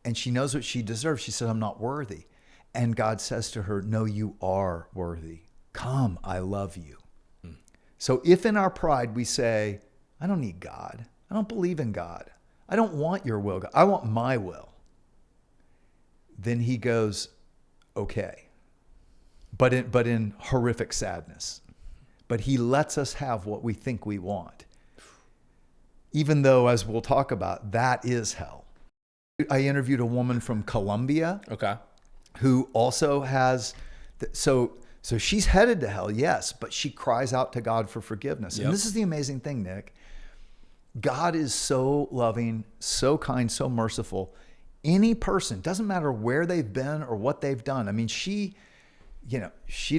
and she knows what she deserves. She said, I'm not worthy. And God says to her, no, you are worthy. Come, I love you. So if in our pride we say, I don't need God. I don't believe in God. I don't want your will, God. I want my will. Then he goes, okay. But in horrific sadness. But he lets us have what we think we want. Even though, as we'll talk about, that is hell. I interviewed a woman from Colombia. Okay. Who also has, so she's headed to hell, yes, but she cries out to God for forgiveness. Yep. And this is the amazing thing, Nick. God is so loving, so kind, so merciful. Any person, doesn't matter where they've been or what they've done. I mean, she'd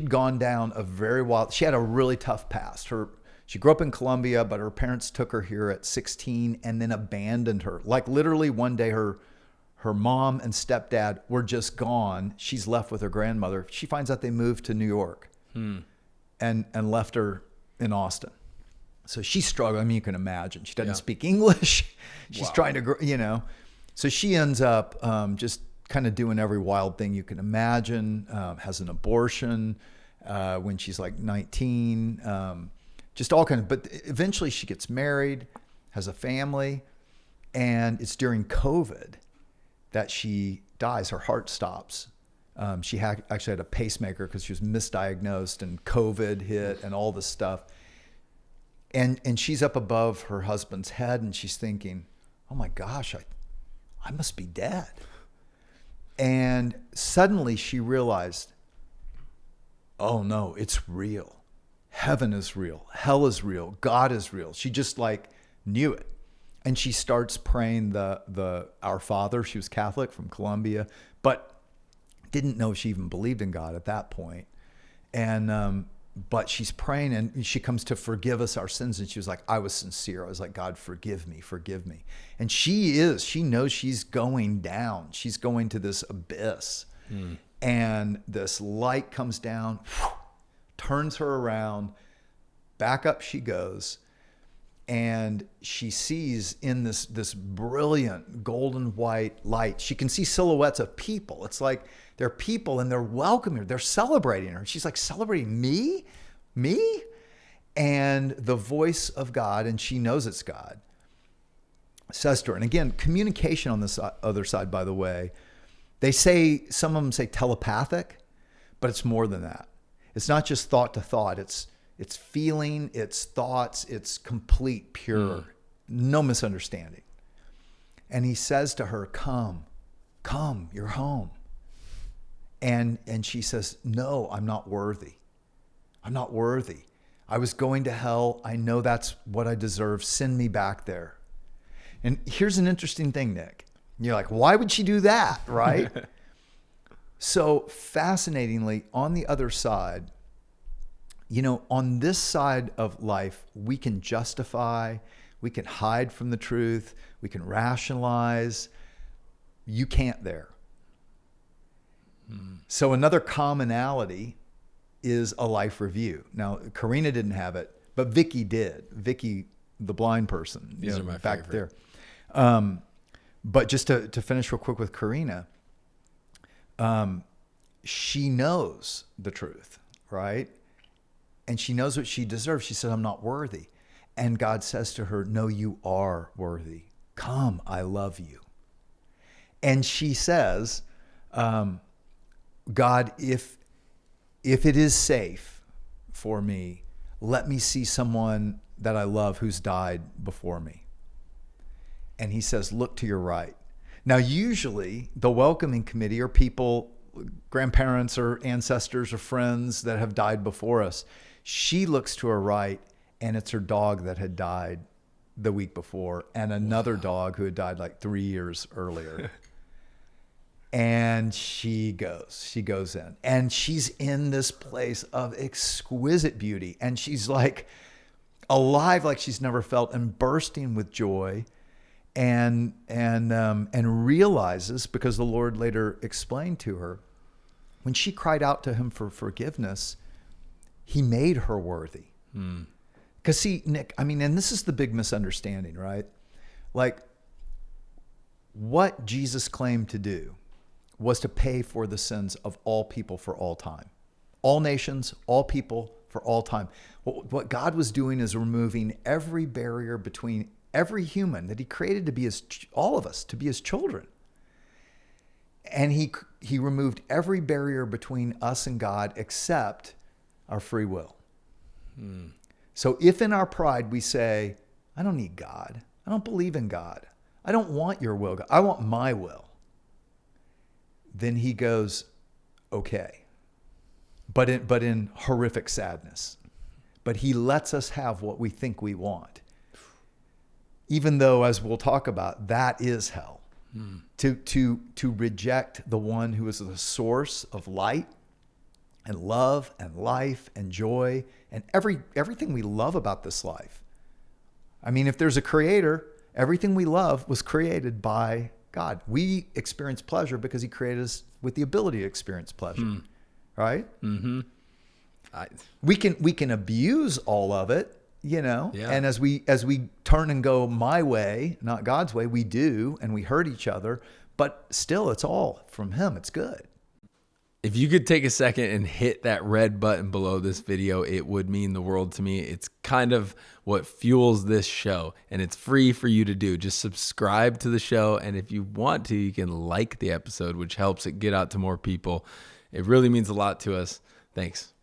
gone down a very wild, she had a really tough past. She grew up in Colombia, but her parents took her here at 16 and then abandoned her. Like literally one day her mom and stepdad were just gone. She's left with her grandmother. She finds out they moved to New York and left her in Austin. So she's struggling. I mean, you can imagine. She doesn't speak English. She's trying to, So she ends up just kind of doing every wild thing you can imagine, has an abortion when she's like 19, just all kind of, but eventually she gets married, has a family, and it's during COVID that she dies. Her heart stops. She actually had a pacemaker because she was misdiagnosed and COVID hit and all this stuff. And she's up above her husband's head and she's thinking, oh my gosh, I must be dead. And suddenly she realized, oh no, it's real. Heaven is real. Hell is real. God is real. She just like knew it. And she starts praying the Our Father. She was Catholic from Colombia, but didn't know she even believed in God at that point. And but she's praying and she comes to forgive us our sins. And she was like, I was sincere. I was like, God, forgive me, forgive me. And she knows she's going down. She's going to this abyss. And this light comes down, turns her around, back up she goes. And she sees in this brilliant golden white light, she can see silhouettes of people. It's like they're people and they're welcoming her. They're celebrating her. She's like, celebrating me? Me? And the voice of God, and she knows it's God, says to her. And again, communication on this other side, by the way, some of them say telepathic, but it's more than that. It's not just thought to thought. It's feeling, it's thoughts, it's complete, pure, no misunderstanding. And he says to her, come, you're home. And she says, no, I'm not worthy. I'm not worthy. I was going to hell. I know that's what I deserve. Send me back there. And here's an interesting thing, Nick. You're like, why would she do that, right? So fascinatingly, on the other side, on this side of life, we can justify, we can hide from the truth, we can rationalize. You can't there. So another commonality is a life review. Now, Karina didn't have it, but Vicky did. Vicky, the blind person, These are my back favorite. there. But just to finish real quick with Karina, she knows the truth, right? And she knows what she deserves. She said, I'm not worthy. And God says to her, no, you are worthy. Come, I love you. And she says, God, if it is safe for me, let me see someone that I love who's died before me. And he says, look to your right. Now, usually the welcoming committee are people, grandparents or ancestors or friends that have died before us. She looks to her right, and it's her dog that had died the week before, and another dog who had died like 3 years earlier. And she goes in, and she's in this place of exquisite beauty, and she's like alive like she's never felt, and bursting with joy, and realizes, because the Lord later explained to her, when she cried out to him for forgiveness, he made her worthy. Because see, Nick, I mean, and this is the big misunderstanding, right? Like, what Jesus claimed to do was to pay for the sins of all people for all time, all nations, all people for all time. What God was doing is removing every barrier between every human that he created to be all of us, to be his children. And he removed every barrier between us and God except our free will. So if in our pride we say, I don't need God, I don't believe in God, I don't want your will, God, I want my will, then he goes, okay. But in horrific sadness. But he lets us have what we think we want. Even though, as we'll talk about, that is hell. To reject the one who is the source of light and love and life and joy and everything we love about this life. I mean, if there's a creator, everything we love was created by God. We experience pleasure because he created us with the ability to experience pleasure. Right? Mm-hmm. We can abuse all of it, you know. Yeah. And as we turn and go my way, not God's way, we do, and we hurt each other. But still, it's all from him. It's good. If you could take a second and hit that red button below this video, it would mean the world to me. It's kind of what fuels this show, and it's free for you to do. Just subscribe to the show, and if you want to, you can like the episode, which helps it get out to more people. It really means a lot to us. Thanks.